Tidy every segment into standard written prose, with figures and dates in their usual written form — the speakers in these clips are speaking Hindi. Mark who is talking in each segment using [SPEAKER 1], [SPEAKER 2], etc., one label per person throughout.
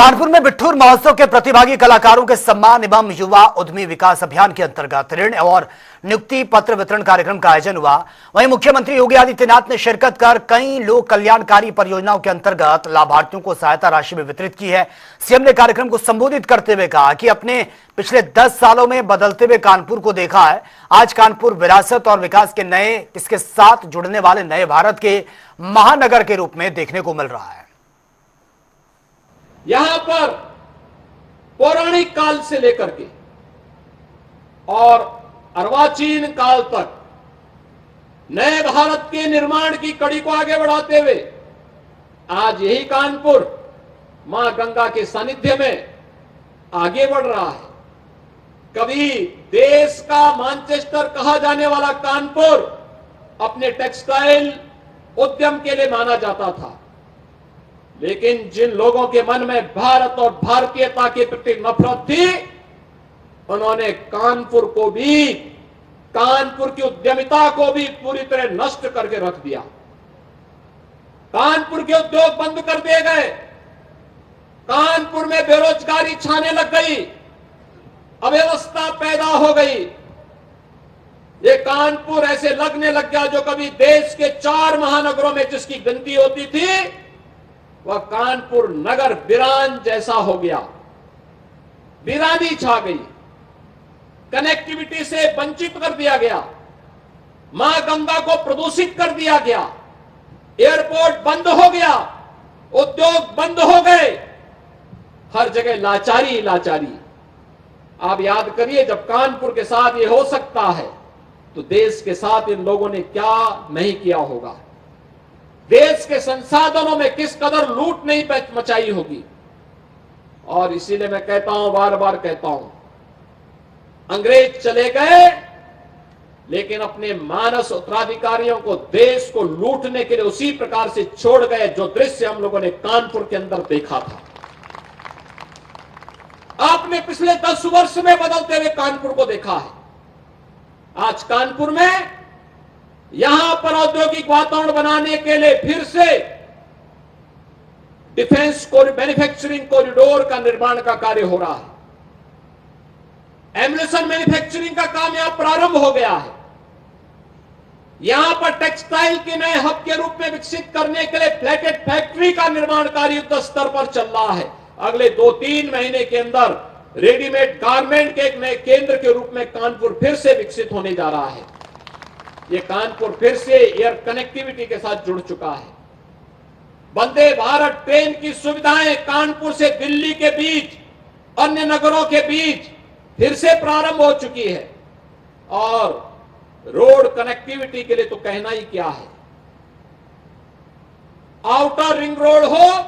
[SPEAKER 1] कानपुर में बिट्ठूर महोत्सव के प्रतिभागी कलाकारों के सम्मान एवं युवा उद्यमी विकास अभियान के अंतर्गत ऋण और नियुक्ति पत्र वितरण कार्यक्रम का आयोजन हुआ। वहीं मुख्यमंत्री योगी आदित्यनाथ ने शिरकत कर कई लोक कल्याणकारी परियोजनाओं के अंतर्गत लाभार्थियों को सहायता राशि भी वितरित की है। सीएम ने कार्यक्रम को संबोधित करते हुए कहा कि अपने पिछले 10 सालों में बदलते हुए कानपुर को देखा है। आज कानपुर विरासत और विकास के नए इसके साथ जुड़ने वाले नए भारत के महानगर के रूप में देखने को मिल रहा है।
[SPEAKER 2] यहां पर पौराणिक काल से लेकर के और अर्वाचीन काल तक नए भारत के निर्माण की कड़ी को आगे बढ़ाते हुए आज यही कानपुर मां गंगा के सानिध्य में आगे बढ़ रहा है। कभी देश का मैनचेस्टर कहा जाने वाला कानपुर अपने टेक्सटाइल उद्यम के लिए माना जाता था, लेकिन जिन लोगों के मन में भारत और भारतीयता के प्रति नफरत थी, उन्होंने कानपुर को भी, कानपुर की उद्यमिता को भी पूरी तरह नष्ट करके रख दिया। कानपुर के उद्योग बंद कर दिए गए, कानपुर में बेरोजगारी छाने लग गई, अव्यवस्था पैदा हो गई। ये कानपुर ऐसे लगने लग गया जो कभी देश के 4 महानगरों में जिसकी गिनती होती थी, वह कानपुर नगर वीरान जैसा हो गया। वीरानी छा गई, कनेक्टिविटी से वंचित कर दिया गया, मां गंगा को प्रदूषित कर दिया गया, एयरपोर्ट बंद हो गया, उद्योग बंद हो गए, हर जगह लाचारी ही लाचारी। आप याद करिए, जब कानपुर के साथ ये हो सकता है तो देश के साथ इन लोगों ने क्या नहीं किया होगा, देश के संसाधनों में किस कदर लूट नहीं मचाई होगी। और इसीलिए मैं कहता हूं, बार बार कहता हूं, अंग्रेज चले गए लेकिन अपने मानस उत्तराधिकारियों को देश को लूटने के लिए उसी प्रकार से छोड़ गए जो दृश्य हम लोगों ने कानपुर के अंदर देखा था। आपने पिछले 10 वर्ष में बदलते हुए कानपुर को देखा है। आज कानपुर में यहां पर औद्योगिक वातावरण बनाने के लिए फिर से डिफेंस मैन्युफैक्चरिंग कॉरिडोर का निर्माण का कार्य हो रहा है। एम्यूनिशन मैन्युफैक्चरिंग का काम यहां प्रारंभ हो गया है। यहां पर टेक्सटाइल के नए हब के रूप में विकसित करने के लिए फ्लैटेड फैक्ट्री का निर्माण कार्य युद्ध स्तर पर चल रहा है। अगले 2-3 महीने के अंदर रेडीमेड गारमेंट के एक नए केंद्र के रूप में कानपुर फिर से विकसित होने जा रहा है। ये कानपुर फिर से एयर कनेक्टिविटी के साथ जुड़ चुका है। वंदे भारत ट्रेन की सुविधाएं कानपुर से दिल्ली के बीच, अन्य नगरों के बीच फिर से प्रारंभ हो चुकी है। और रोड कनेक्टिविटी के लिए तो कहना ही क्या है। आउटर रिंग रोड हो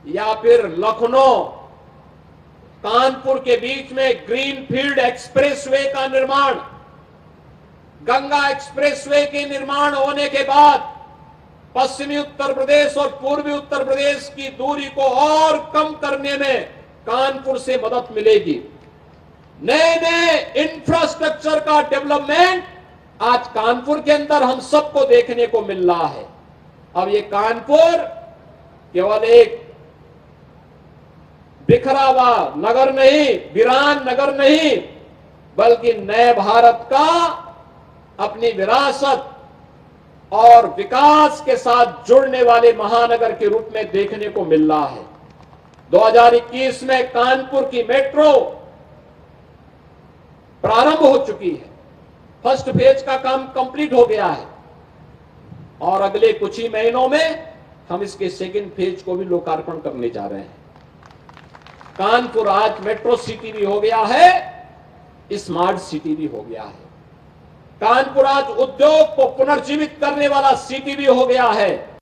[SPEAKER 2] या फिर लखनऊ कानपुर के बीच में ग्रीनफील्ड एक्सप्रेसवे का निर्माण, गंगा एक्सप्रेसवे के निर्माण होने के बाद पश्चिमी उत्तर प्रदेश और पूर्वी उत्तर प्रदेश की दूरी को और कम करने में कानपुर से मदद मिलेगी। नए नए इंफ्रास्ट्रक्चर का डेवलपमेंट आज कानपुर के अंदर हम सबको देखने को मिल रहा है। अब ये कानपुर केवल एक बिखरा हुआ नगर नहीं, वीरान नगर नहीं, बल्कि नए भारत का अपनी विरासत और विकास के साथ जुड़ने वाले महानगर के रूप में देखने को मिल रहा है। 2021 में कानपुर की मेट्रो प्रारंभ हो चुकी है। फर्स्ट फेज का काम कंप्लीट हो गया है और अगले कुछ ही महीनों में हम इसके सेकंड फेज को भी लोकार्पण करने जा रहे हैं। कानपुर आज मेट्रो सिटी भी हो गया है, स्मार्ट सिटी भी हो गया है। कानपुर आज उद्योग को पुनर्जीवित करने वाला सिटी भी हो गया है।